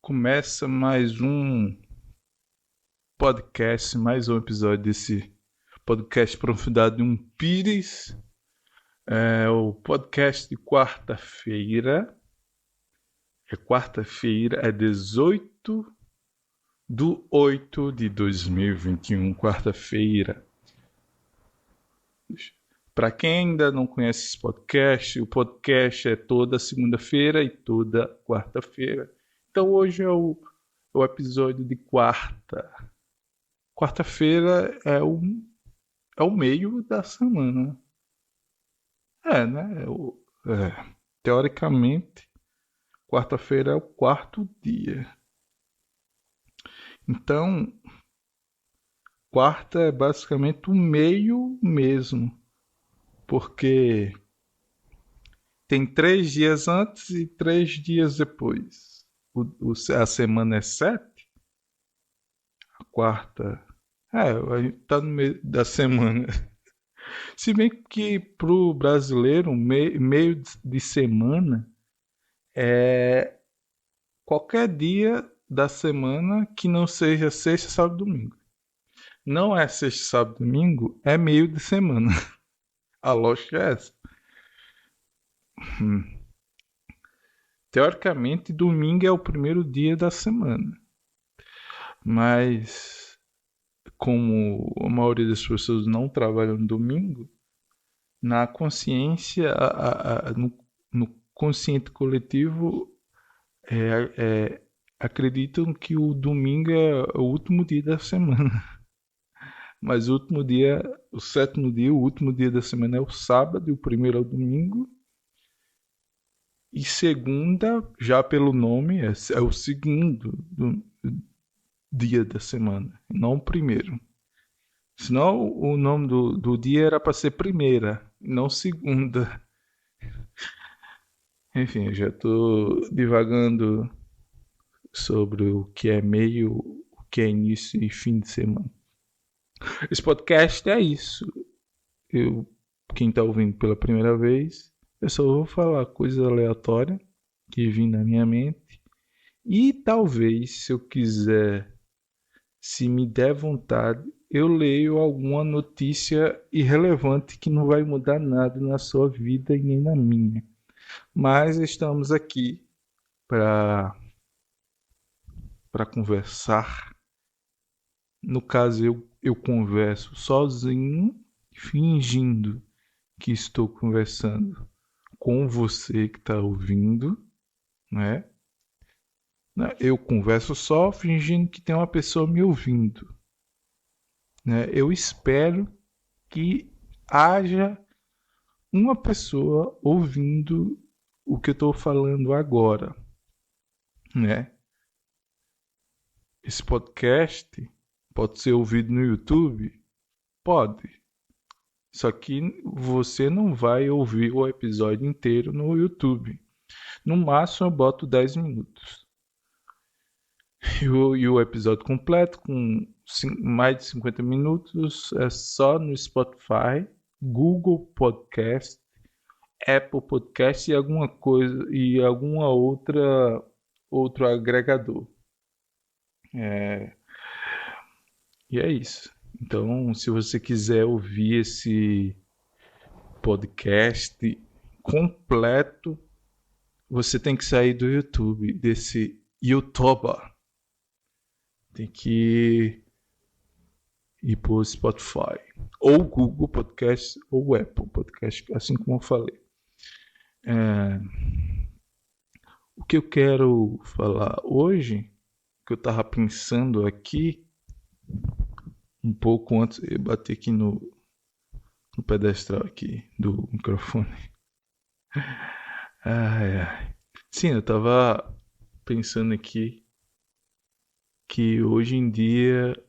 Começa mais um podcast, mais um episódio desse podcast Profundidade de um Pires. É o podcast de quarta-feira. É 18/8/2021, quarta-feira. Para quem ainda não conhece esse podcast, o podcast é toda segunda-feira e toda quarta-feira. Então hoje é o episódio de quarta. Quarta-feira é o meio da semana. Né? Teoricamente, quarta-feira é o quarto dia. Então, quarta é basicamente o meio mesmo. Porque tem 3 dias antes e 3 dias depois. A semana é 7. A quarta. A gente tá no meio da semana. Se bem que pro brasileiro, meio de semana é qualquer dia da semana que não seja sexta, sábado, domingo. Não é sexta, sábado, domingo, é meio de semana. A lógica é essa. Teoricamente, domingo é o primeiro dia da semana. Mas, como a maioria das pessoas não trabalham no domingo, na consciência, no consciente coletivo, acreditam que o domingo é o último dia da semana. Mas o último dia, o sétimo dia, o último dia da semana é o sábado e o primeiro é o domingo. E segunda, já pelo nome, é o segundo dia da semana, não o primeiro. Senão o nome do dia era para ser primeira, não segunda. Enfim, eu já estou divagando sobre o que é meio, o que é início e fim de semana. Esse podcast é isso. Quem está ouvindo pela primeira vez, eu só vou falar coisas aleatórias que vêm na minha mente. E talvez, se eu quiser, se me der vontade, eu leio alguma notícia irrelevante que não vai mudar nada na sua vida e nem na minha. Mas estamos aqui para conversar. No caso, eu converso sozinho, fingindo que estou conversando com você que está ouvindo, né? Eu converso só fingindo que tem uma pessoa me ouvindo, né? Eu espero que haja uma pessoa ouvindo o que eu estou falando agora, né? Esse podcast pode ser ouvido no YouTube? Pode. Só que você não vai ouvir o episódio inteiro no YouTube. No máximo eu boto 10 minutos. E o episódio completo, com mais de 50 minutos, é só no Spotify, Google Podcast, Apple Podcast e alguma coisa e alguma outro agregador. E é isso. Então, se você quiser ouvir esse podcast completo, você tem que sair do YouTube, desse YouTuber. Tem que ir para o Spotify, ou Google Podcast, ou Apple Podcast, assim como eu falei. O que eu quero falar hoje, que eu estava pensando aqui, um pouco antes de bater aqui no pedestral aqui do microfone. Sim, eu estava pensando aqui que hoje em dia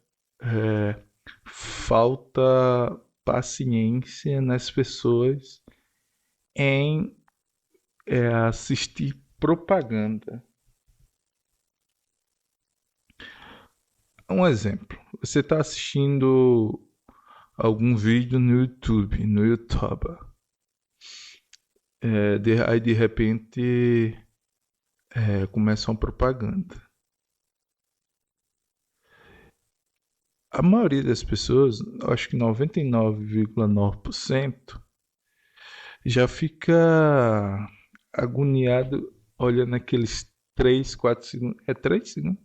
falta paciência nas pessoas em assistir propaganda. Um exemplo, você está assistindo algum vídeo no YouTube, no YouTube. Aí de repente começa uma propaganda. a maioria das pessoas, acho que 99,9%, já fica agoniado olhando aqueles 3, 4 segundos. É 3 segundos?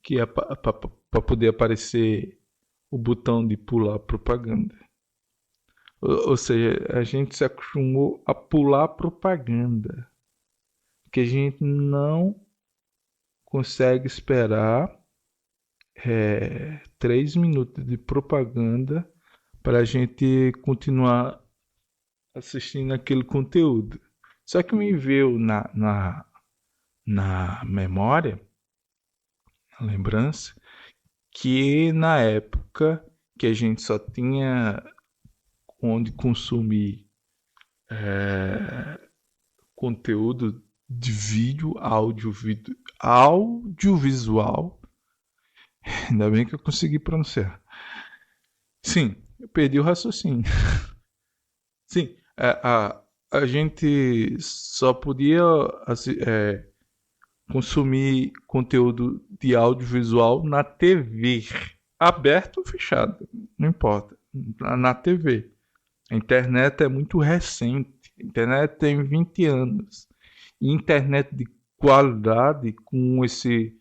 Que é para poder aparecer o botão de pular propaganda. Ou seja, a gente se acostumou a pular propaganda. Que a gente não consegue esperar 3 minutos de propaganda para a gente continuar assistindo aquele conteúdo. Só que me veio na memória, na lembrança, que na época que a gente só tinha onde consumir conteúdo de vídeo, audiovisual, ainda bem que eu consegui pronunciar. Sim, eu perdi o raciocínio. Sim, a gente só podia consumir conteúdo de audiovisual na TV, aberto ou fechado, não importa, na TV. A internet é muito recente, a internet tem 20 anos. E internet de qualidade, com esse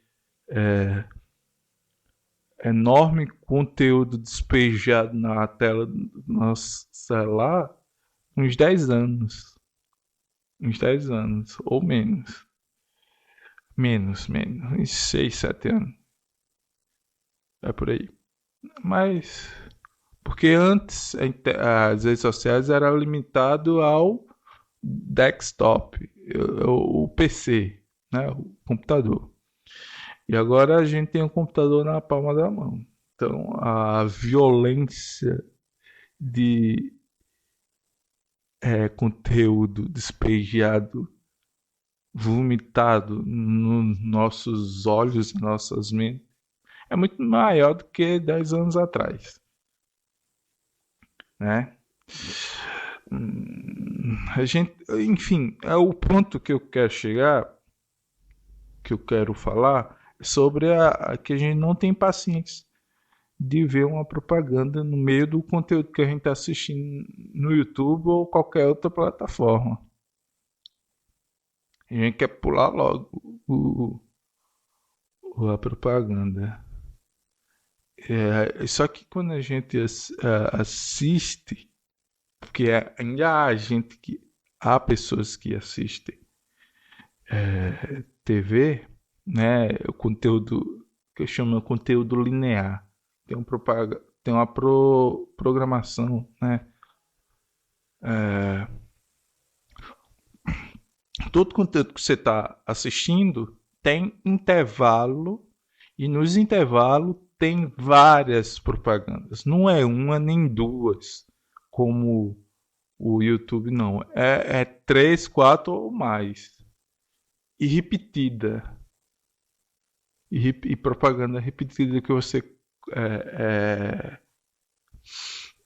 enorme conteúdo despejado na tela do nosso celular, uns 10 anos. Uns 10 anos, ou menos. Menos, uns 6, 7 anos. É por aí. Mas, porque antes as redes sociais eram limitadas ao desktop, o PC, né, o computador. E agora a gente tem o computador na palma da mão. Então a violência de conteúdo despejado, vomitado nos nossos olhos, nossas mentes, é muito maior do que 10 anos atrás, né? A gente, enfim, é o ponto que eu quero chegar, que eu quero falar sobre que a gente não tem paciência de ver uma propaganda no meio do conteúdo que a gente está assistindo no YouTube ou qualquer outra plataforma. A gente quer pular logo a propaganda. Só que quando a gente assiste, porque ainda há gente que há pessoas que assistem TV, né, o conteúdo que eu chamo de conteúdo linear. Tem uma programação, né? Todo conteúdo que você está assistindo tem intervalo, e nos intervalos tem várias propagandas. Não é uma nem duas, como o YouTube, não. É 3, 4 ou mais. E repetida. E propaganda repetida que você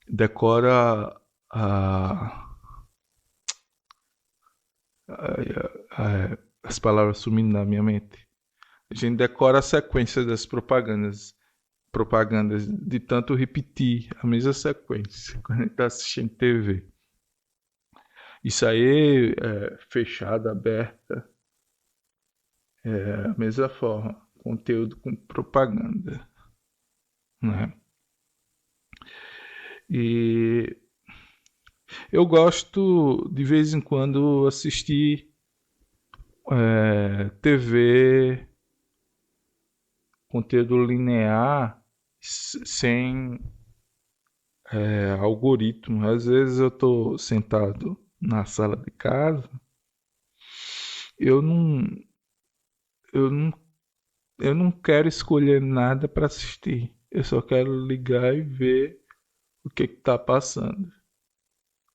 decora as palavras sumindo na minha mente. A gente decora a sequência das propagandas de tanto repetir a mesma sequência quando a gente está assistindo TV. Isso aí fechada, aberta, a mesma forma, conteúdo com propaganda, né? E eu gosto de vez em quando assistir TV, conteúdo linear, sem algoritmo. Às vezes eu estou sentado na sala de casa, eu não, eu não, eu não quero escolher nada para assistir. Eu só quero ligar e ver o que está passando,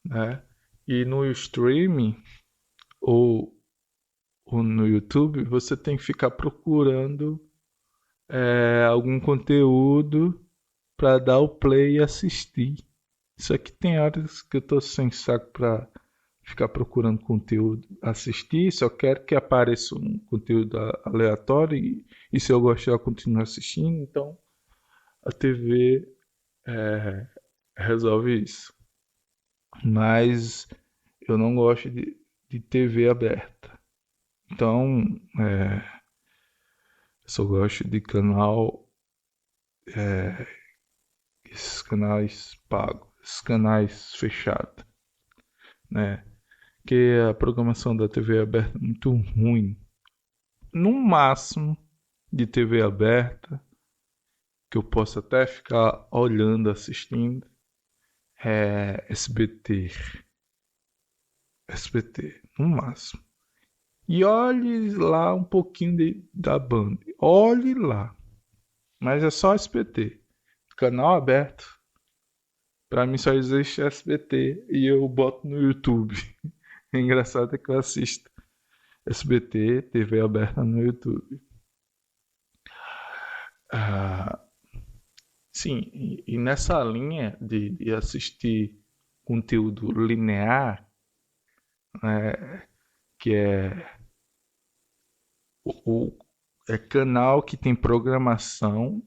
né? E no streaming ou no YouTube, você tem que ficar procurando algum conteúdo para dar o play e assistir. Isso aqui tem horas que eu tô sem saco para ficar procurando conteúdo, assistir, só quero que apareça um conteúdo aleatório e se eu gostar eu continuo assistindo. Então a TV resolve isso. Mas eu não gosto de TV aberta. Então, eu só gosto de canal, esses canais pagos, esses canais fechados, né? Porque a programação da TV aberta é muito ruim. No máximo de TV aberta, que eu posso até ficar olhando, assistindo, é SBT. SBT, no máximo. E olhe lá um pouquinho da Band. Olhe lá. Mas é só SBT. Canal aberto. Pra mim só existe SBT e eu boto no YouTube. É engraçado é que eu assisto SBT, TV aberta no YouTube. Ah, sim, e nessa linha de assistir conteúdo linear, que o, é canal que tem programação,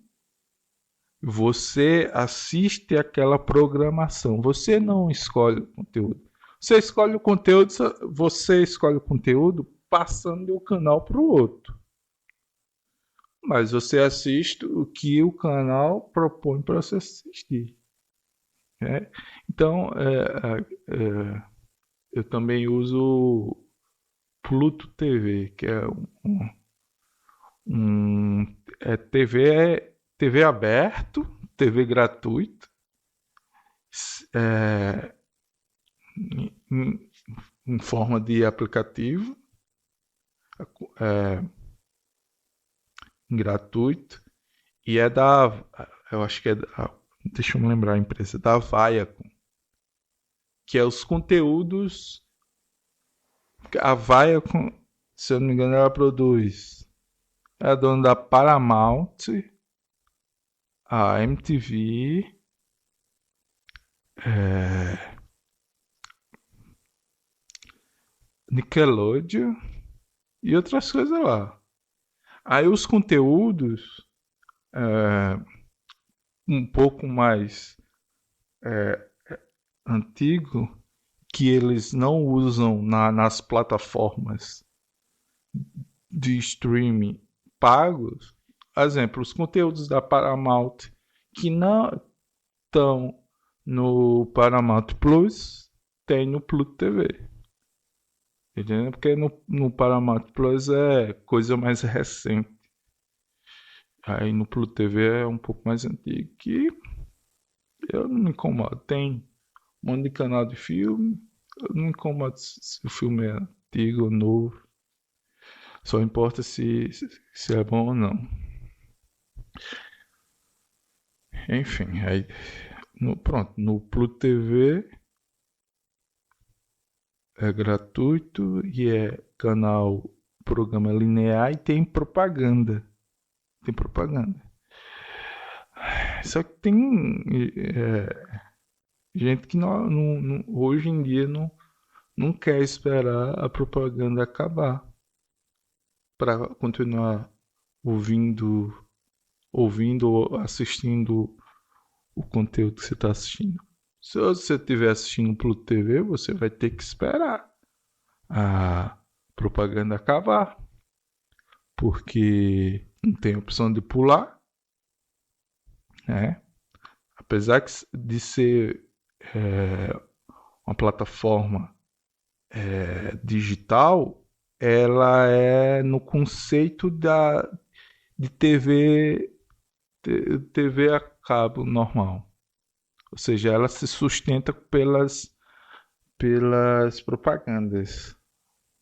você assiste aquela programação, você não escolhe o conteúdo. Você escolhe o conteúdo passando de um canal para o outro. Mas você assiste o que o canal propõe para você assistir. Né? Então, eu também uso Pluto TV, que é TV aberto, TV gratuito, é, em forma de aplicativo, é, gratuito, e eu acho que deixa eu me lembrar a empresa, da Viacom, que é os conteúdos, a Viacom, se eu não me engano, ela produz, é a dona da Paramount, a MTV, Nickelodeon e outras coisas lá. Aí os conteúdos um pouco mais antigo, que eles não usam nas plataformas de streaming pagos, por exemplo, os conteúdos da Paramount que não estão no Paramount Plus, tem no Pluto TV. Entendeu? Porque no Paramount Plus é coisa mais recente. Aí no Pluto TV é um pouco mais antigo. Que eu não me incomodo. Tem um monte de canal de filme. Eu não me incomodo se o filme é antigo ou novo. Só importa se é bom ou não. Enfim, aí pronto, no Pluto TV é gratuito e é canal, programa linear e tem propaganda. Tem propaganda. Só que tem gente que hoje em dia não quer esperar a propaganda acabar para continuar ouvindo ou assistindo o conteúdo que você está assistindo. Se você estiver assistindo pelo TV, você vai ter que esperar a propaganda acabar, porque não tem opção de pular, né? Apesar de ser uma plataforma digital, ela é no conceito de TV a cabo normal. Ou seja, ela se sustenta pelas propagandas.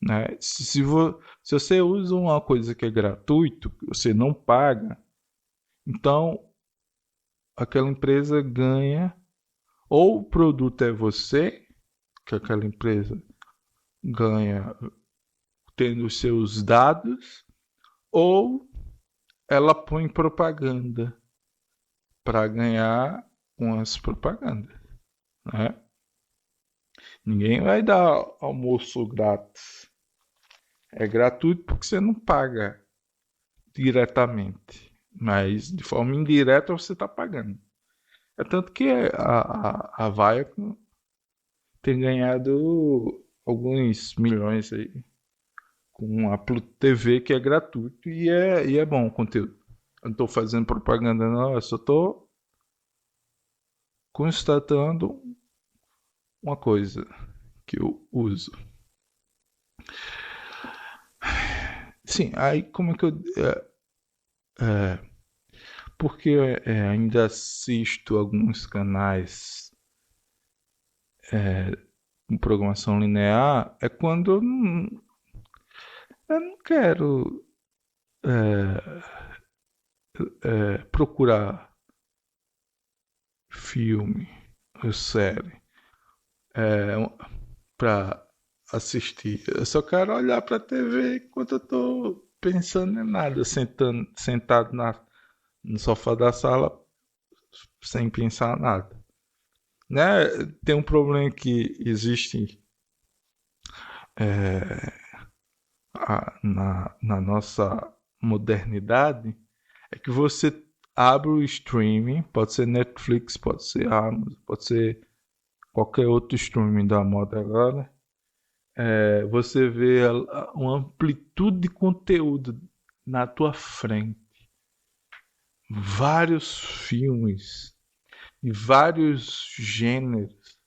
Né? Se você usa uma coisa que é gratuito, você não paga, então aquela empresa ganha, ou o produto é você, que aquela empresa ganha tendo os seus dados, ou ela põe propaganda para ganhar com as propagandas. Né? Ninguém vai dar almoço grátis. É gratuito porque você não paga diretamente. mas de forma indireta você está pagando. É tanto que a Viacom tem ganhado alguns milhões aí com a Pluto TV, que é gratuito e é bom o conteúdo. Eu não estou fazendo propaganda, não, eu só estou constatando uma coisa que eu uso. Sim, aí como é que eu. É, porque ainda assisto alguns canais com programação linear, é quando eu não quero procurar filme ou série para assistir. Eu só quero olhar para a TV enquanto eu estou pensando em nada, sentado no sofá da sala sem pensar nada. Né? Tem um problema que existe na nossa modernidade, é que você abre o streaming, pode ser Netflix, pode ser Amazon, pode ser qualquer outro streaming da moda agora, você vê uma amplitude de conteúdo na tua frente. Vários filmes e vários gêneros.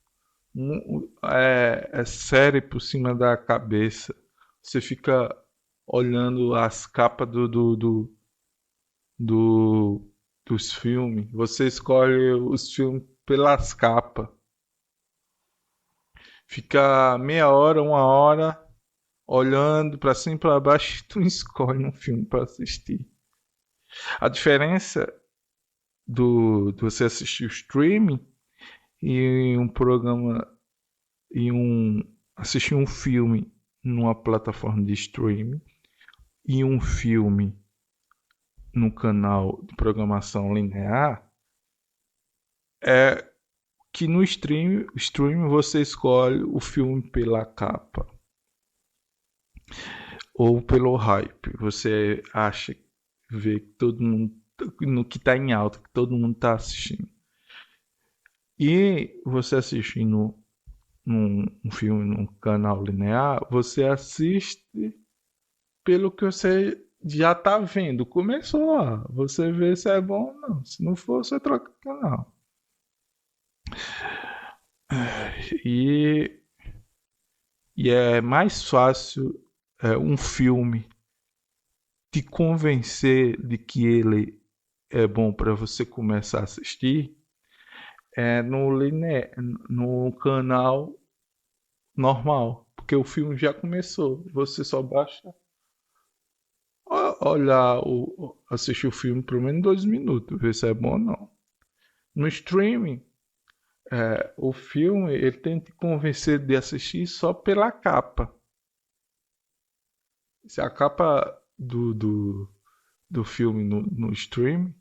É série por cima da cabeça. Você fica olhando as capas do, dos filmes. Você escolhe os filmes pelas capas. Fica meia hora, uma hora olhando para cima e para baixo e tu escolhe um filme para assistir. A diferença do você assistir o streaming e um programa e assistir um filme numa plataforma de streaming e um filme no canal de programação linear é que no stream você escolhe o filme pela capa ou pelo hype. Você acha, vê que todo mundo no que está em alta, que todo mundo está assistindo. E você assistindo um filme num canal linear, você assiste pelo que você já está vendo. Começou lá, você vê se é bom ou não. Se não for, você troca o canal. E, e é mais fácil um filme te convencer de que ele é bom para você começar a assistir no canal normal, porque o filme já começou. Você só basta olhar assistir o filme por menos 2 minutos, ver se é bom ou não. No streaming, o filme ele tem que te convencer de assistir só pela capa. Se a capa do filme no streaming,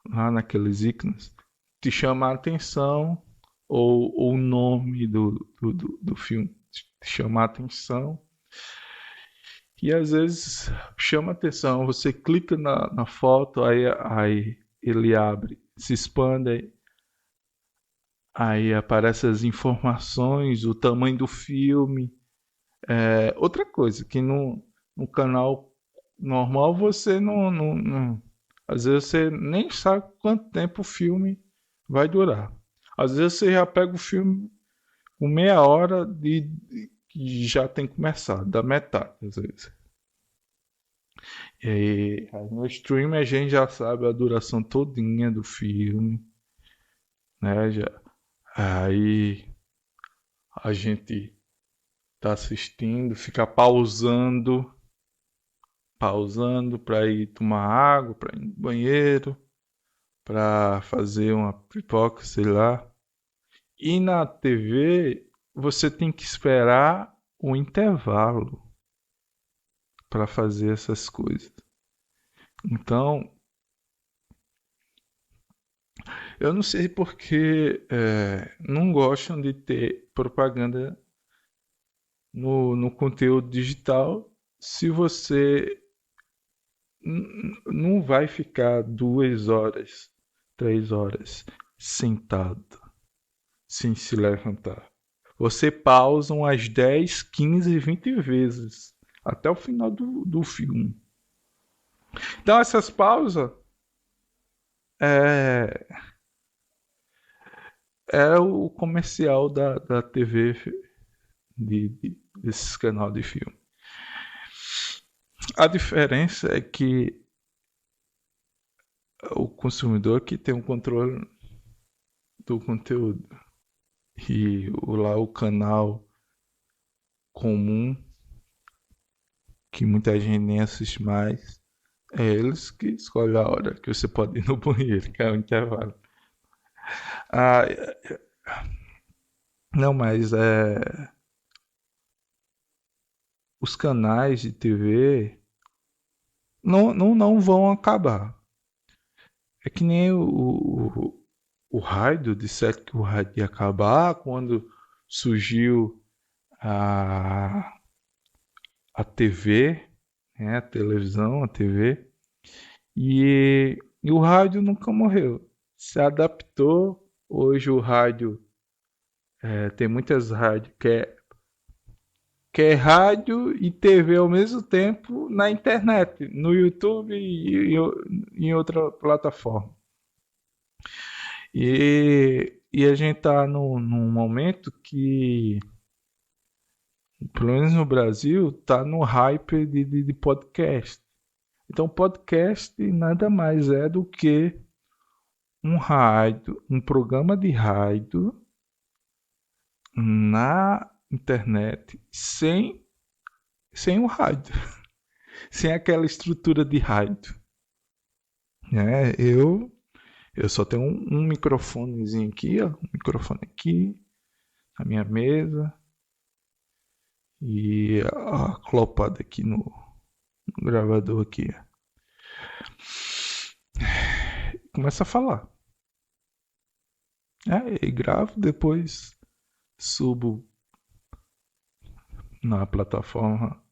lá naqueles ícones, te chama a atenção, ou o nome do filme te chama a atenção, e às vezes chama a atenção, você clica na foto, aí ele abre, se expande, aí aparecem as informações, o tamanho do filme. Outra coisa, que no canal normal você não. Às vezes você nem sabe quanto tempo o filme vai durar. Às vezes você já pega o filme com meia hora que já tem começado, da metade, às vezes. E aí no stream a gente já sabe a duração todinha do filme, né? Aí a gente tá assistindo, fica pausando para ir tomar água, para ir no banheiro, para fazer uma pipoca, sei lá. E na TV você tem que esperar um intervalo para fazer essas coisas. Então, eu não sei porque não gostam de ter propaganda no conteúdo digital se você Não vai ficar 2 horas, 3 horas sentado, sem se levantar. Você pausa umas 10, 15, 20 vezes até o final do filme. Então essas pausas é, é o comercial da TV desses canal de filme. A diferença é que o consumidor que tem o controle do conteúdo e lá o canal comum que muita gente nem assiste mais é eles que escolhem a hora que você pode ir no banheiro, que é o intervalo. Ah, não, mas os canais de TV não vão acabar. É que nem o rádio, disseram que o rádio ia acabar quando surgiu a, a TV, né, a televisão, a TV, e o rádio nunca morreu. Se adaptou. Hoje o rádio, tem muitas rádios que é rádio e TV ao mesmo tempo na internet, no YouTube e em outra plataforma. E a gente tá num momento que, pelo menos no Brasil, tá no hype de podcast. Então, podcast nada mais é do que um rádio, um programa de rádio na internet sem o rádio, sem aquela estrutura de rádio. Eu só tenho um microfonezinho aqui, ó, um microfone aqui na minha mesa e a clopada aqui no gravador aqui. Começa a falar. E gravo, depois subo na plataforma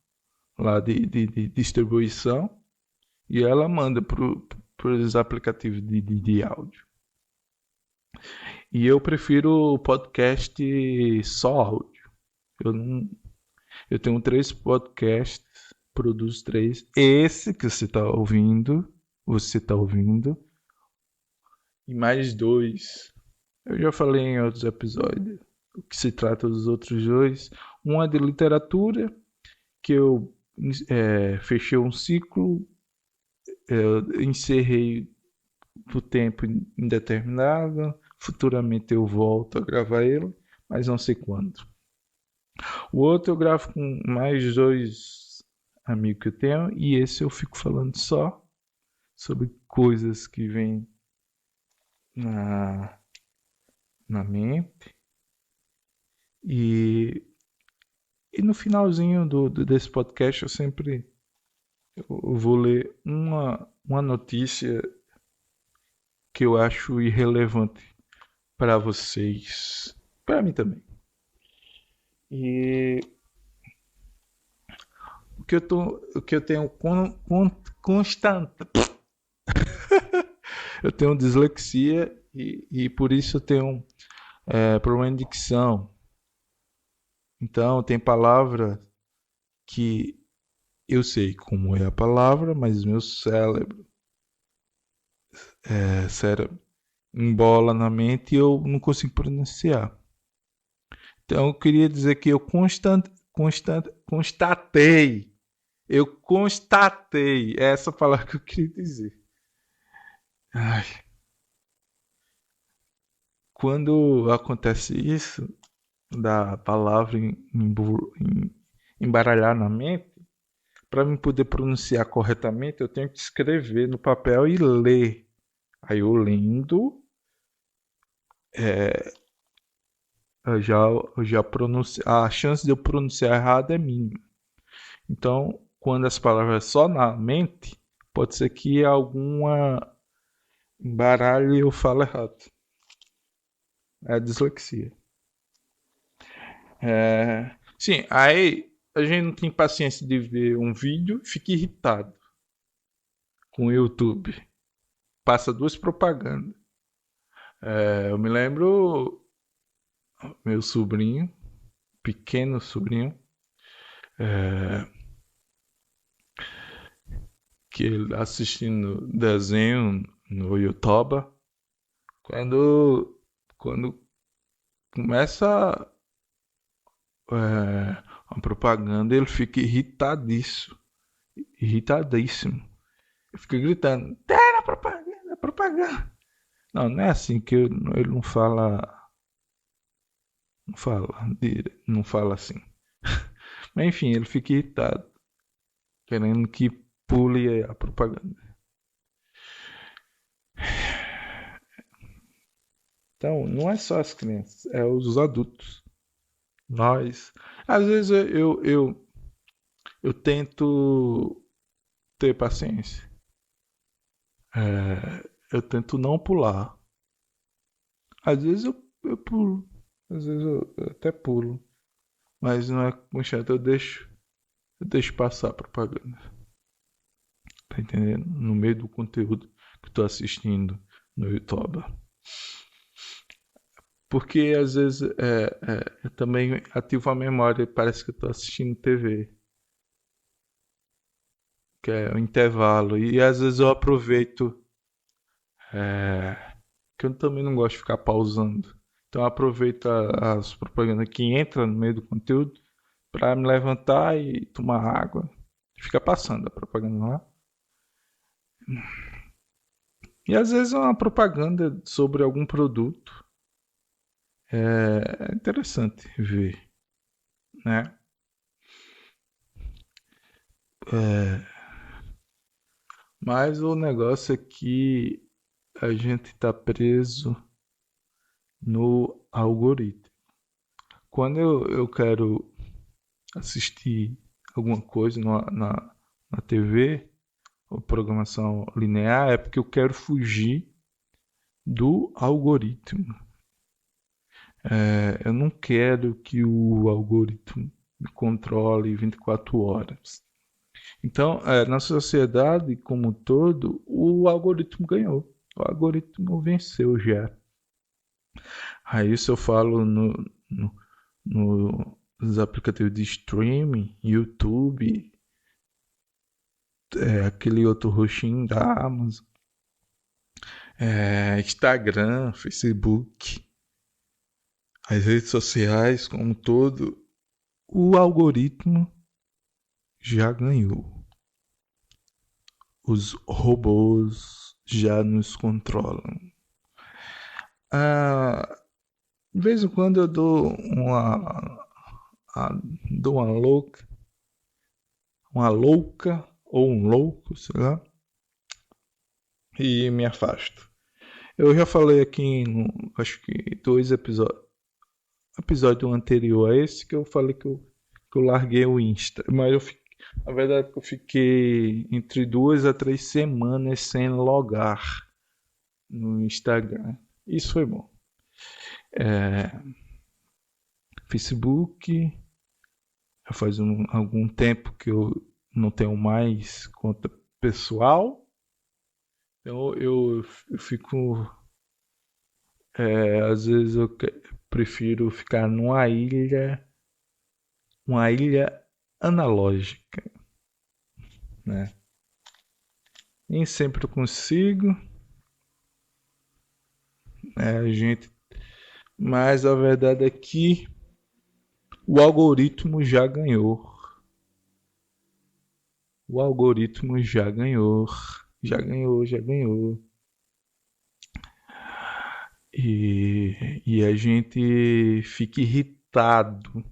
lá de distribuição e ela manda para os aplicativos de áudio. E eu prefiro o podcast só áudio. Eu tenho 3 podcasts, produzo 3. Esse que você está ouvindo, e mais 2. Eu já falei em outros episódios o que se trata dos outros 2. Um é de literatura, que eu fechei um ciclo, encerrei por tempo indeterminado. Futuramente eu volto a gravar ele, mas não sei quando. O outro eu gravo com mais 2 amigos que eu tenho, e esse eu fico falando só sobre coisas que vêm na mente. E no finalzinho desse podcast eu vou ler uma notícia que eu acho irrelevante para vocês, para mim também. E o que eu tenho constante, eu tenho dislexia e por isso eu tenho problema de dicção. Então tem palavra que eu sei como é a palavra, mas meu cérebro embola na mente e eu não consigo pronunciar. Então eu queria dizer que eu constatei. Eu constatei. É essa palavra que eu queria dizer. Ai, quando acontece isso, da palavra embaralhar na mente, para mim poder pronunciar corretamente, eu tenho que escrever no papel e ler. Aí eu lendo, eu já pronuncio, a chance de eu pronunciar errado é mínima. Então, quando as palavras só na mente, pode ser que alguma embaralhe eu falo errado. É a dislexia. Sim, aí a gente não tem paciência de ver um vídeo e fica irritado. com o YouTube. Passa duas propagandas. Eu me lembro, meu sobrinho, pequeno sobrinho, que ele assistindo desenho no YouTube, quando, quando começa a propaganda, ele fica irritadíssimo. Irritadíssimo. Ele fica gritando, tá propaganda, propaganda. Não, não é assim que ele não fala. Não fala, não fala assim. Mas enfim, ele fica irritado, querendo que pule a propaganda. Então, não é só as crianças, é os adultos. Nós. Às vezes eu tento ter paciência. Eu tento não pular. Às vezes eu pulo. Às vezes eu até pulo. Mas não é constante, eu deixo passar a propaganda. Tá entendendo? No meio do conteúdo que eu tô assistindo no YouTube. Porque às vezes eu também ativo a memória e parece que eu tô assistindo TV. Que é o intervalo. E às vezes eu aproveito. Que eu também não gosto de ficar pausando. Então eu aproveito as propagandas que entram no meio do conteúdo para me levantar e tomar água. Fica passando a propaganda lá. E às vezes é uma propaganda sobre algum produto. É interessante ver, né? Mas o negócio é que a gente tá preso no algoritmo. Quando eu quero assistir alguma coisa na TV, ou programação linear, é porque eu quero fugir do algoritmo. Eu não quero que o algoritmo me controle 24 horas. Então, na sociedade como um todo, o algoritmo ganhou. O algoritmo venceu já. Aí isso eu falo nos aplicativos de streaming, YouTube, aquele outro roxinho da Amazon, Instagram, Facebook, as redes sociais como um todo, o algoritmo já ganhou. Os robôs já nos controlam. De vez em quando eu dou uma louca ou um louco, sei lá, e me afasto. Eu já falei aqui, acho que episódio anterior a esse, que eu falei que eu larguei o Insta, mas na verdade eu fiquei entre 2 a 3 semanas sem logar no Instagram. Isso foi bom. Facebook, já faz algum tempo que eu não tenho mais conta pessoal. Então eu fico. Às vezes eu prefiro ficar uma ilha analógica, né? Nem sempre eu consigo, gente. Mas a verdade é que o algoritmo já ganhou. O algoritmo já ganhou. Já ganhou, já ganhou. E a gente fica irritado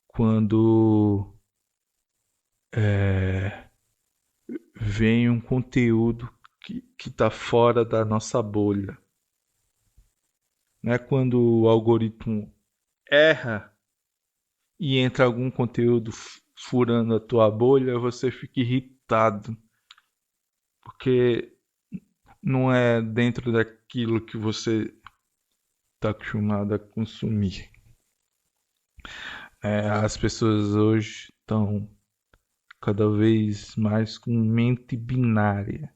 quando vem um conteúdo que está fora da nossa bolha. Né? Quando o algoritmo erra e entra algum conteúdo furando a tua bolha, você fica irritado. Porque não é dentro daquilo que você está acostumado a consumir. As pessoas hoje estão cada vez mais com mente binária.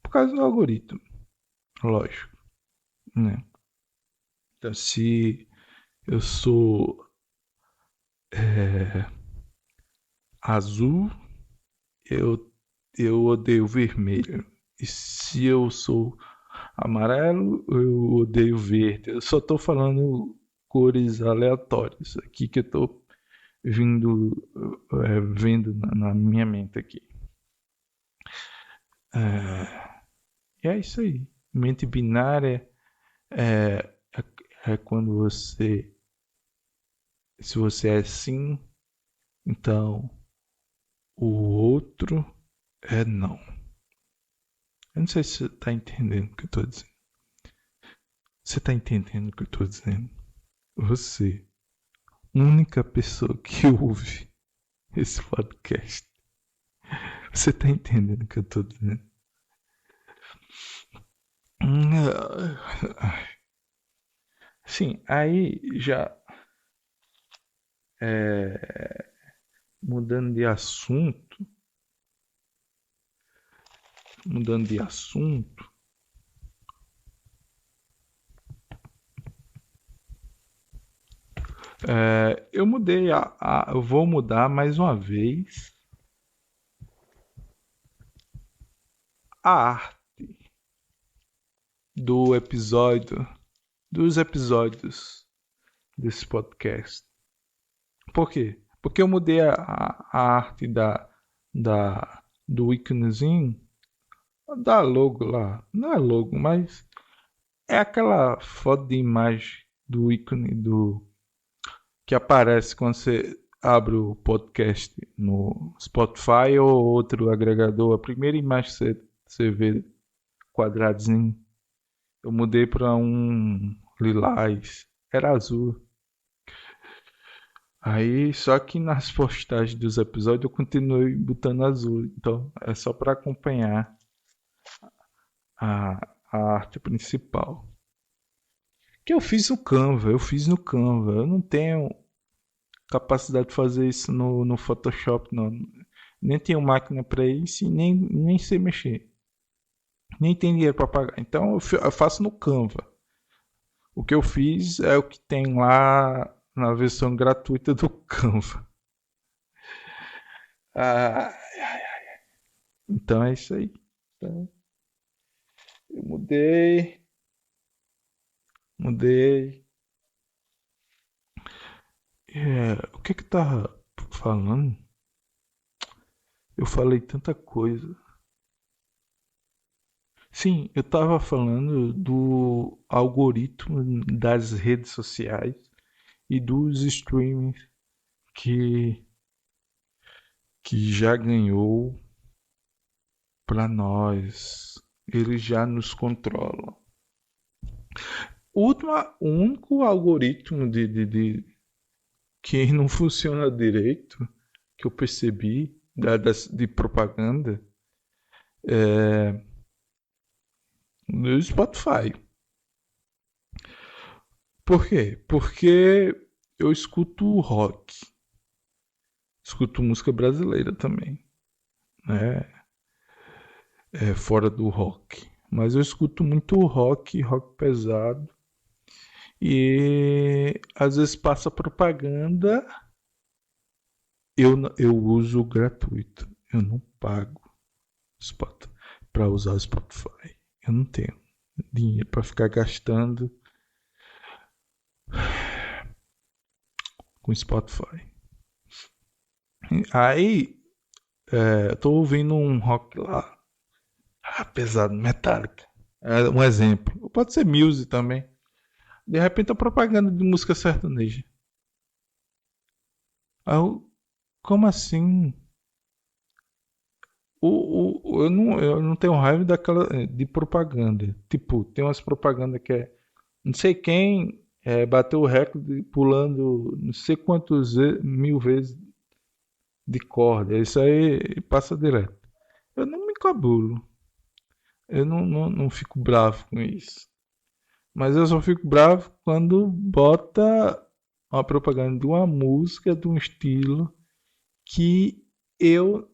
Por causa do algoritmo, lógico, né? Então, se eu sou azul, eu, eu odeio vermelho. E se eu sou amarelo, eu odeio verde. Eu só tô falando cores aleatórias aqui que eu tô vendo na minha mente aqui. E é isso aí. Mente binária é quando se você é sim, então o outro é não. Eu não sei se você tá entendendo o que eu tô dizendo. Você tá entendendo o que eu tô dizendo? Você, única pessoa que ouve esse podcast. Você tá entendendo o que eu tô dizendo? Sim, aí já mudando de assunto, mudando de assunto, eu mudei eu vou mudar mais uma vez a arte do episódio, dos episódios desse podcast. Por quê? Porque eu mudei a arte do íconezinho, da logo lá. Não é logo, mas é aquela foto de imagem do ícone do que aparece quando você abre o podcast no Spotify ou outro agregador. A primeira imagem que você vê quadradinho. Eu mudei para um lilás. Era azul. Aí, só que nas postagens dos episódios eu continuei botando azul. Então, é só para acompanhar a arte principal. Que eu fiz no Canva, Eu não tenho capacidade de fazer isso no Photoshop, não. Nem tenho máquina para isso e nem sei mexer. Nem tem dinheiro para pagar. Então, eu faço no Canva. O que eu fiz é o que tem lá na versão gratuita do Canva. Ah, então é isso aí. Então, eu mudei. O que tá falando? Eu falei tanta coisa. Sim, eu tava falando do algoritmo das redes sociais e dos streamings que, que já ganhou para nós. Eles já nos controlam. O único algoritmo que não funciona direito, que eu percebi, de propaganda, é no Spotify. Por quê? Porque eu escuto rock, escuto música brasileira também, né? Fora do rock. Mas eu escuto muito rock pesado. E às vezes passa propaganda, eu uso gratuito. Eu não pago para usar o Spotify. Eu não tenho dinheiro para ficar gastando com Spotify. Aí, eu tô ouvindo um rock lá, pesado, Metallica. É um exemplo. Pode ser Muse também. De repente a propaganda de música sertaneja. Aí como assim? Eu não tenho raiva daquela de propaganda. Tipo, tem umas propagandas que é não sei quem bateu o recorde pulando não sei quantos mil vezes de corda. Isso aí passa direto. Eu não me cabulo. Eu não fico bravo com isso. Mas eu só fico bravo quando bota uma propaganda de uma música, de um estilo que eu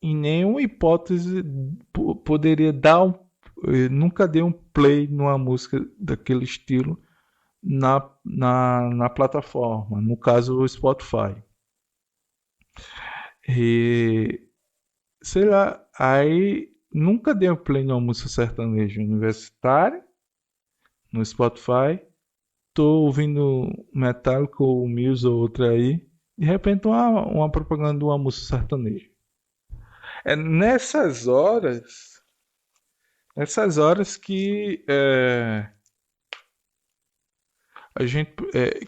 em nenhuma hipótese poderia dar nunca dei um play numa música daquele estilo na plataforma, no caso o Spotify. E sei lá, aí nunca dei um play numa música sertaneja universitária no Spotify. Tô ouvindo Metallica ou Muse ou outra aí. De repente uma propaganda de uma música sertaneja. É nessas horas que a gente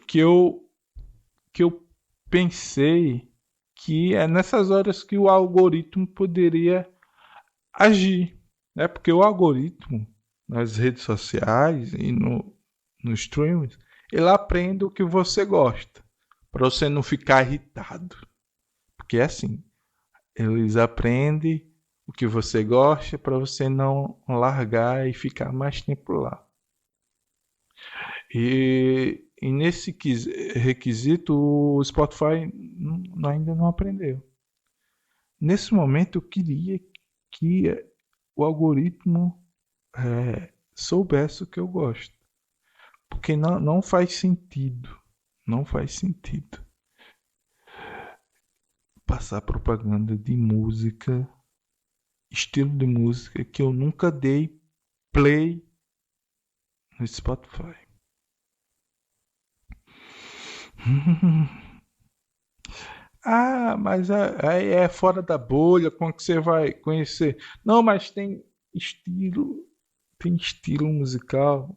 que eu pensei que é nessas horas que o algoritmo poderia agir, né? Porque o algoritmo nas redes sociais e no streaming, ele aprende o que você gosta, para você não ficar irritado. Porque é assim, eles aprendem o que você gosta para você não largar e ficar mais tempo lá. E nesse requisito o Spotify ainda não aprendeu. Nesse momento eu queria que o algoritmo soubesse o que eu gosto. Porque não faz sentido. Não faz sentido passar propaganda de música, estilo de música que eu nunca dei play no Spotify. Ah, mas aí é fora da bolha, como que você vai conhecer? Não, mas estilo, tem estilo musical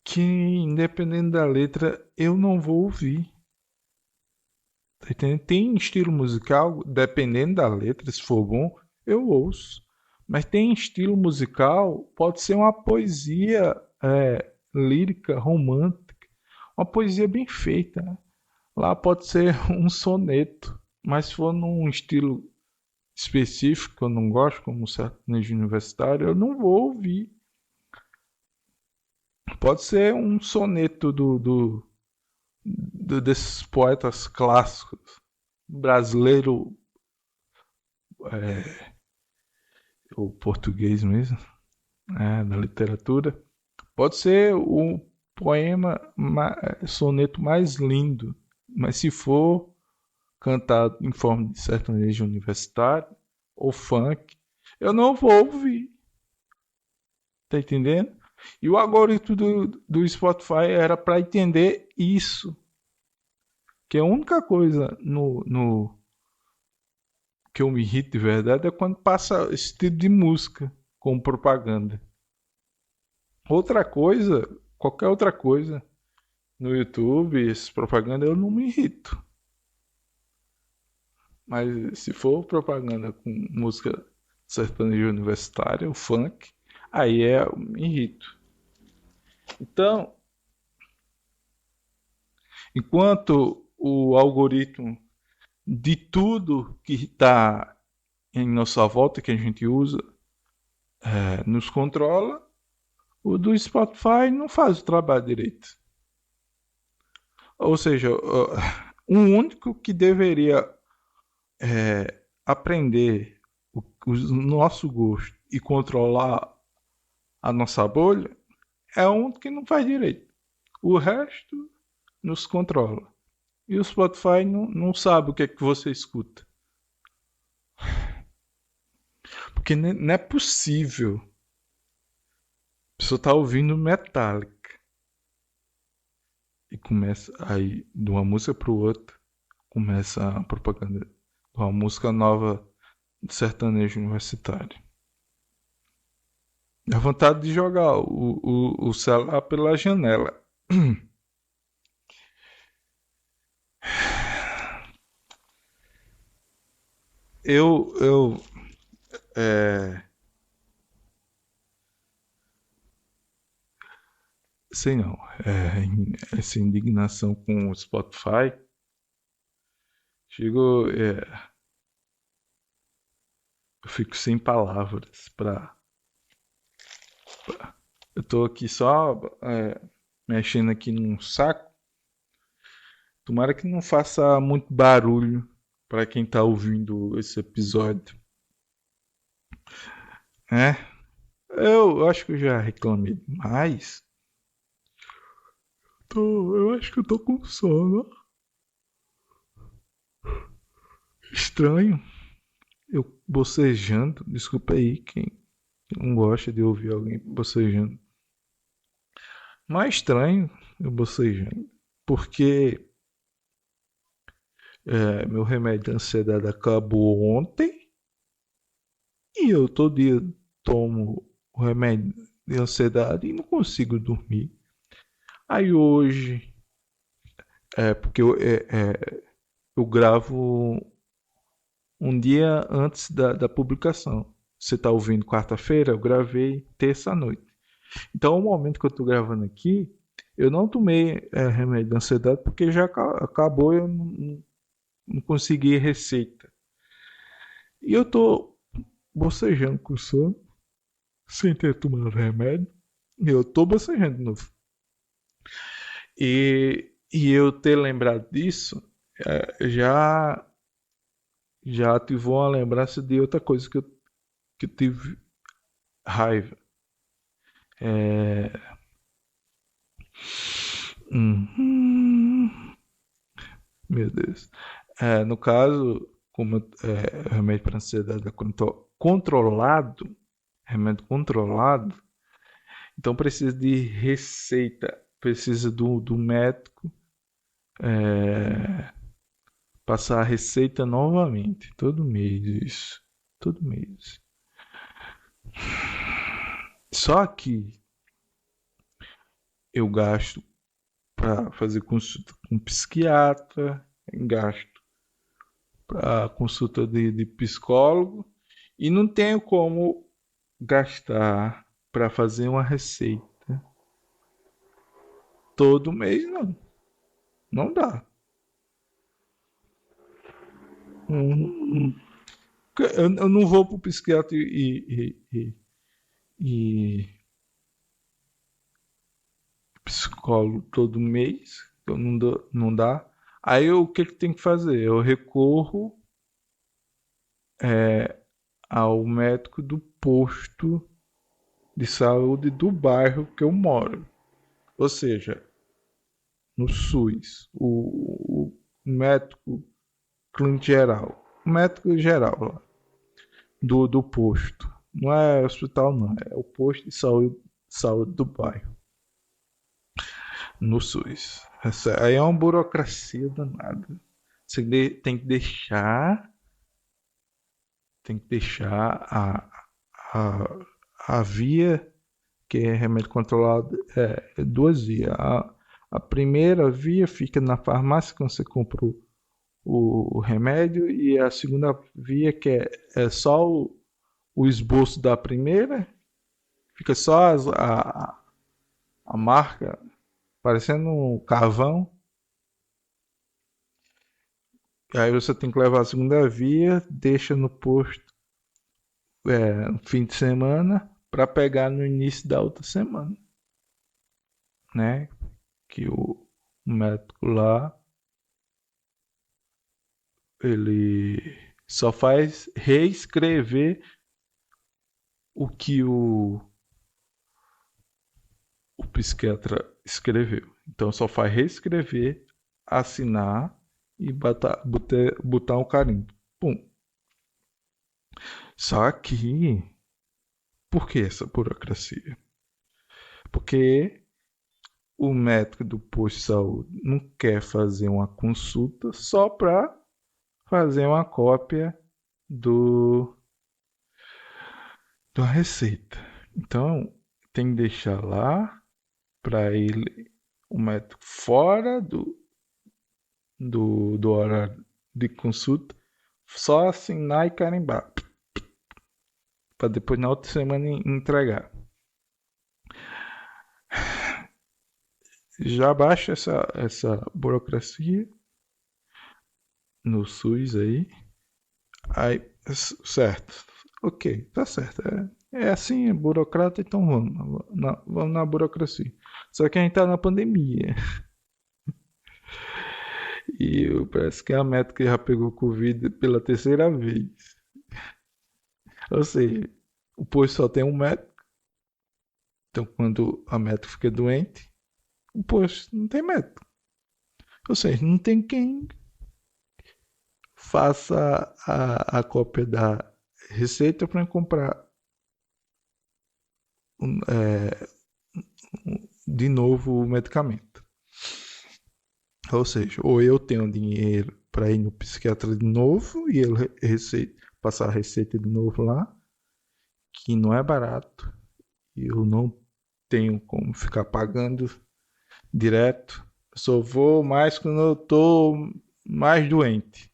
que, independente da letra, eu não vou ouvir. Tá entendendo? Tem estilo musical, dependendo da letra, se for bom, eu ouço. Mas tem estilo musical, pode ser uma poesia lírica, romântica, uma poesia bem feita, né? Lá pode ser um soneto, mas se for num estilo específico que eu não gosto, como sertanejo universitário, eu não vou ouvir. Pode ser um soneto desses poetas clássicos brasileiro, o português mesmo, da literatura. Pode ser o poema, soneto mais lindo, mas se for cantado em forma de sertanejo universitário ou funk, eu não vou ouvir. Tá entendendo? E o algoritmo do Spotify era para entender isso. Que a única coisa no que eu me irrito de verdade é quando passa esse tipo de música com propaganda. Outra coisa, qualquer outra coisa no YouTube, essa propaganda, eu não me irrito. Mas se for propaganda com música sertaneja universitária, o funk, aí eu me irrito. Então, enquanto o algoritmo de tudo que está em nossa volta, que a gente usa, nos controla, o do Spotify não faz o trabalho direito. Ou seja, o único que deveria aprender o nosso gosto e controlar a nossa bolha é um que não faz direito. O resto nos controla. E o Spotify não sabe o que é que você escuta. Porque não é possível. A pessoa tá ouvindo Metallica. E começa aí, de uma música para outra, começa a propaganda de uma música nova de sertanejo universitário. Dá vontade de jogar o celular pela janela. Eu é, sei não, essa indignação com o Spotify chegou, eu fico sem palavras eu tô aqui só mexendo aqui num saco. Tomara que não faça muito barulho para quem tá ouvindo esse episódio, né? Eu acho que eu já reclamei demais. Eu acho que eu tô com sono. Estranho. Eu bocejando. Desculpa aí quem não gosta de ouvir alguém bocejando. Mas é estranho eu bocejando. Porque meu remédio de ansiedade acabou ontem. E eu todo dia tomo o remédio de ansiedade e não consigo dormir. Aí hoje, porque eu gravo um dia antes da publicação. Você está ouvindo quarta-feira, eu gravei terça-noite. Então, o momento que eu estou gravando aqui, eu não tomei remédio de ansiedade porque já acabou, eu não consegui receita. E eu estou bocejando com sono, sem ter tomado remédio. E eu estou bocejando de novo. E eu ter lembrado disso já ativou uma lembrança de outra coisa que eu tive raiva. É... Meu Deus. No caso, como remédio para ansiedade é controlado, remédio controlado, então precisa de receita, precisa do médico passar a receita novamente, todo mês isso, todo mês. Só que eu gasto para fazer consulta com psiquiatra, gasto para consulta de psicólogo e não tenho como gastar para fazer uma receita todo mês, não. Não dá. Hum, eu não vou pro psiquiatra e psicólogo todo mês, então não dá. Aí o que tem que fazer? Eu recorro ao médico do posto de saúde do bairro que eu moro. Ou seja, no SUS, o médico clínico geral. O médico geral lá, do posto. Não é hospital, não. É o posto de saúde do bairro. No SUS. Essa aí é uma burocracia danada. Você tem que deixar. Tem que deixar a via que é remédio controlado duas vias. A primeira via fica na farmácia quando você compra o remédio e a segunda via que é só o esboço da primeira, fica só a marca parecendo um carvão. E aí você tem que levar a segunda via, deixa no posto no fim de semana para pegar no início da outra semana, né? Que o médico lá ele só faz reescrever o que o psiquiatra escreveu. Então só faz reescrever, assinar e botar um carimbo. Pum. Só que, por que essa burocracia? Porque o médico do posto de saúde não quer fazer uma consulta só para fazer uma cópia do da receita. Então, tem que deixar lá para ele o médico fora do horário de consulta, só assinar e carimbar, para depois na outra semana entregar. Já baixa essa burocracia no SUS aí certo, ok, tá certo, é assim, é burocrata, então vamos na burocracia. Só que a gente tá na pandemia Parece que a médica já pegou Covid pela terceira vez. Ou seja, o posto só tem um médico. Então, quando a médica fica doente, o posto não tem médico. Ou seja, não tem quem faça a cópia da receita para comprar é, de novo o medicamento. Ou seja, ou eu tenho dinheiro para ir no psiquiatra de novo e ele passar a receita de novo lá, que não é barato, e eu não tenho como ficar pagando direto. Eu só vou mais quando eu tô mais doente.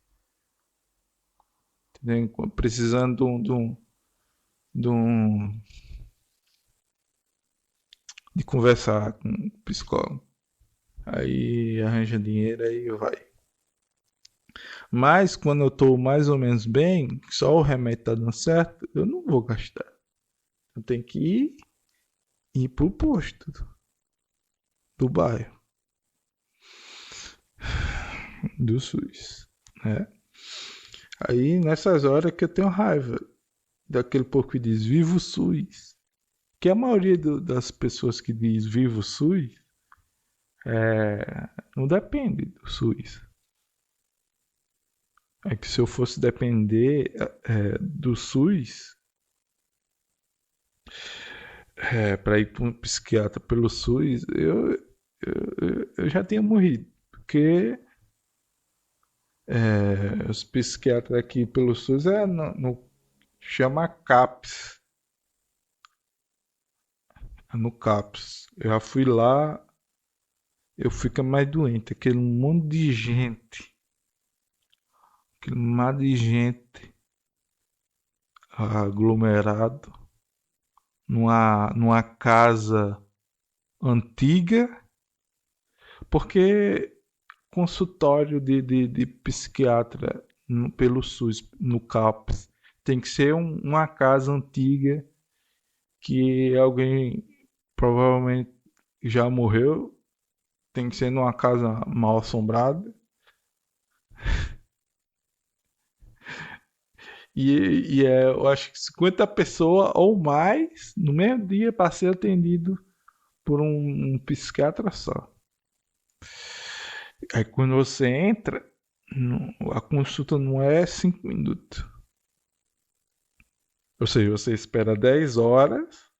Entendeu? Precisando de, um, de conversar com o psicólogo. Aí arranja dinheiro, aí vai. Mas quando eu tô mais ou menos bem, só o remédio tá dando certo, eu não vou gastar. Eu tenho que ir pro posto do bairro, do SUS, né? Aí nessas horas que eu tenho raiva daquele povo que diz viva o SUS. Que a maioria das pessoas que diz viva o SUS não depende do SUS. É que se eu fosse depender do SUS para ir para um psiquiatra pelo SUS, eu já tinha morrido. Porque os psiquiatras aqui pelo SUS chama CAPS. É no CAPS. Eu já fui lá, eu fico mais doente. Aquele monte de gente. Aquele mar de gente aglomerado numa casa antiga, porque consultório de psiquiatra pelo SUS, no CAPS, tem que ser uma casa antiga que alguém provavelmente já morreu, tem que ser numa casa mal assombrada. Eu acho que 50 pessoas ou mais no mesmo dia para ser atendido por um psiquiatra só. Aí quando você entra, a consulta não é 5 minutos. Ou seja, você espera 10 horas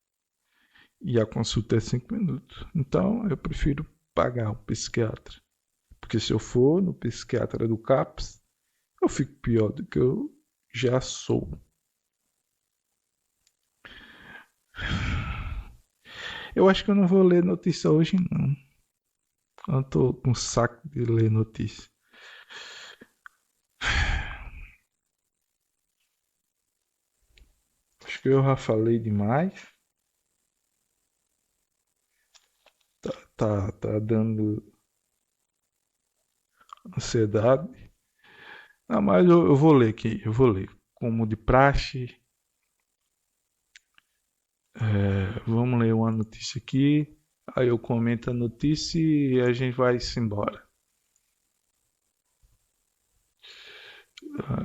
e a consulta é 5 minutos. Então eu prefiro pagar o psiquiatra. Porque se eu for no psiquiatra do CAPS, eu fico pior do que eu já sou. Eu acho que eu não vou ler notícia hoje, não. Eu tô com saco de ler notícia. Acho que eu já falei demais. Tá dando ansiedade. Não, mas eu vou ler aqui. Eu vou ler. Como de praxe. Vamos ler uma notícia aqui. Aí eu comento a notícia e a gente vai se embora.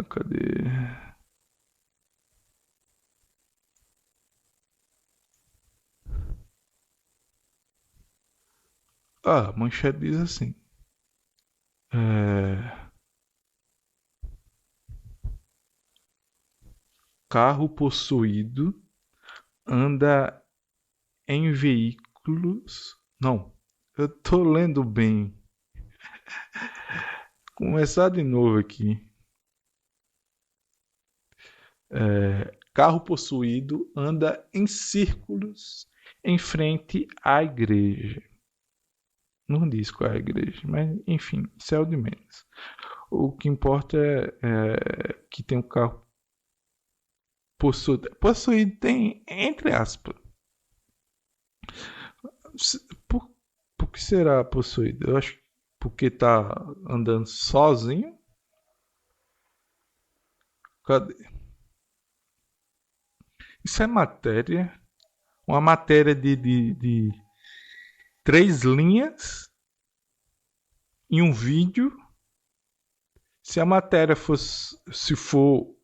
Cadê? A manchete diz assim. É, carro possuído anda em veículos. Não, eu tô lendo bem. Começar de novo aqui. Carro possuído anda em círculos em frente à igreja. Não diz qual é a igreja, mas enfim, isso é o de menos. O que importa é que tem um carro possuído. Possuído tem, entre aspas. Por, por que será possuído? Eu acho que porque tá andando sozinho. Cadê? Isso é matéria. Uma matéria de 3 linhas em um vídeo. Se a matéria fosse, se for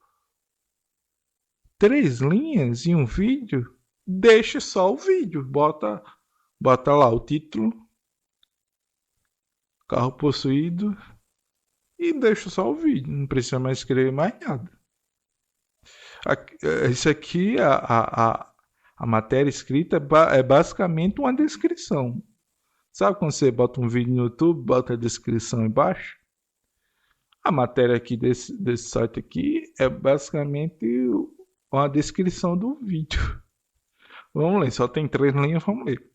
3 linhas em um vídeo, deixa só o vídeo, bota lá o título, carro possuído e deixa só o vídeo, não precisa mais escrever mais nada. Isso aqui, a matéria escrita é basicamente uma descrição. Sabe quando você bota um vídeo no YouTube, bota a descrição embaixo? A matéria aqui desse site aqui é basicamente uma descrição do vídeo. Vamos ler, só tem 3 linhas, vamos ler.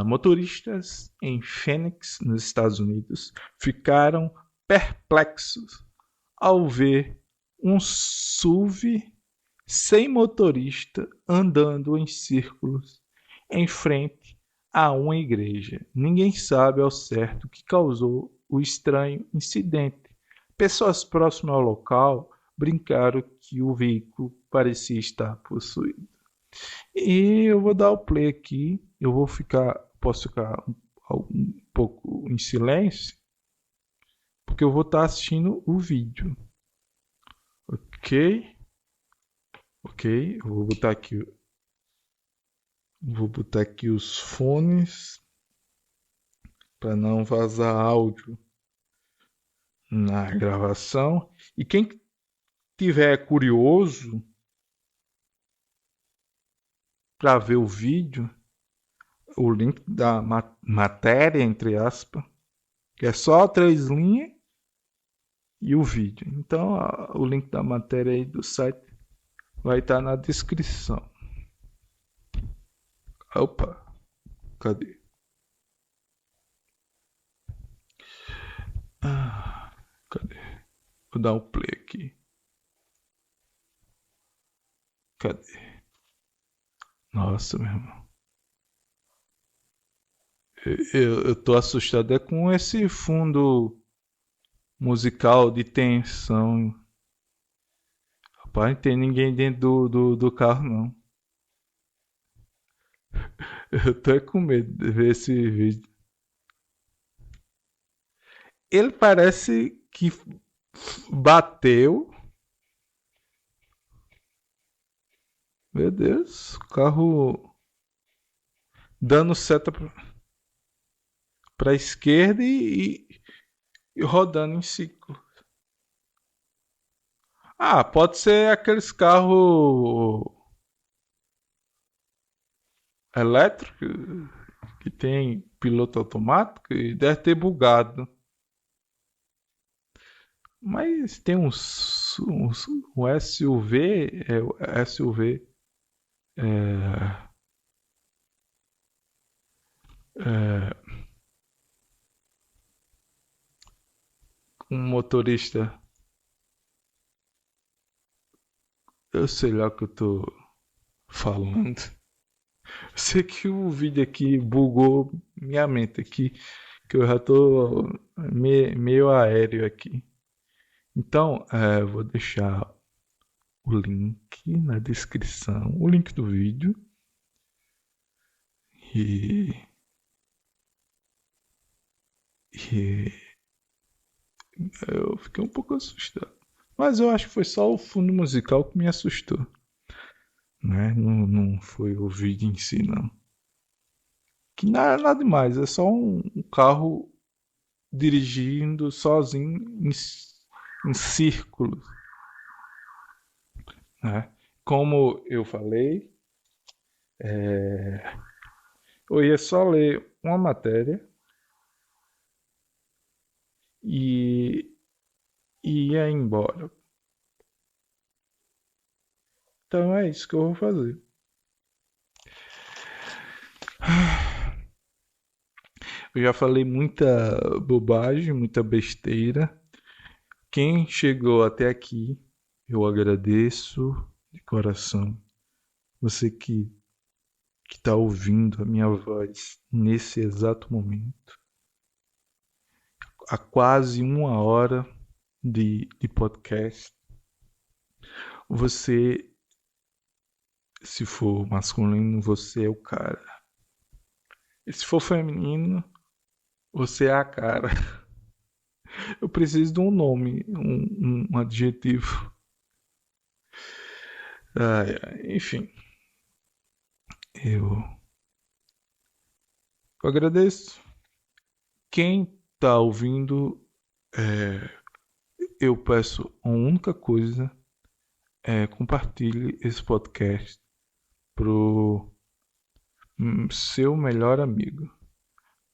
Motoristas em Phoenix, nos Estados Unidos, ficaram perplexos ao ver um SUV sem motorista andando em círculos em frente a uma igreja. Ninguém sabe ao certo o que causou o estranho incidente. Pessoas próximas ao local brincaram que o veículo parecia estar possuído. E eu vou dar o play aqui. Posso ficar um pouco em silêncio, porque eu vou estar assistindo o vídeo. Ok? Ok, eu vou botar aqui os fones para não vazar áudio na gravação. E quem tiver curioso para ver o vídeo, o link da matéria, entre aspas, que é só 3 linhas e o vídeo. Então, o link da matéria aí do site vai estar na descrição. Opa, cadê? Cadê? Vou dar um play aqui. Cadê? Nossa, meu irmão. Eu tô assustado com esse fundo musical de tensão. Rapaz, não tem ninguém dentro do carro, não. Eu tô com medo de ver esse vídeo. Ele parece que bateu. Meu Deus, o carro dando seta pra esquerda e rodando em ciclo. Pode ser aqueles carros elétricos que tem piloto automático e deve ter bugado. Mas tem um SUV, SUV é, é, um motorista. Eu sei lá o que eu tô falando. Eu sei que o vídeo aqui bugou minha mente aqui, que eu já tô meio aéreo aqui. Então, vou deixar o link na descrição, o link do vídeo. E, e eu fiquei um pouco assustado. Mas eu acho que foi só o fundo musical que me assustou. Né? Não foi o vídeo em si, não. Que nada demais, é só um carro dirigindo sozinho em círculos. Né? Como eu falei, eu ia só ler uma matéria e ia embora. Então é isso que eu vou fazer. Eu já falei muita bobagem, muita besteira. Quem chegou até aqui, eu agradeço de coração. Você que está ouvindo a minha voz nesse exato momento. Há quase 1 hora de podcast. Você, se for masculino, você é o cara. E se for feminino, você é a cara. Eu preciso de um nome, um adjetivo. Enfim, eu agradeço. Quem tá ouvindo, é, eu peço uma única coisa: compartilhe esse podcast pro seu melhor amigo.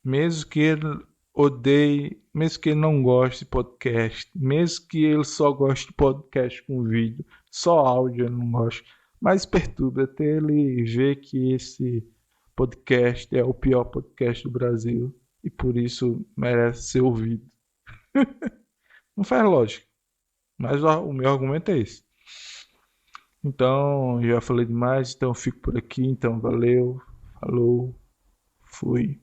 Mesmo que ele odeie, mesmo que ele não goste de podcast, mesmo que ele só goste de podcast com vídeo, só áudio ele não gosta, mas perturba até ele ver que esse podcast é o pior podcast do Brasil e por isso merece ser ouvido. Não faz lógica, mas o meu argumento é esse. Então, já falei demais, então eu fico por aqui, então valeu, falou, fui.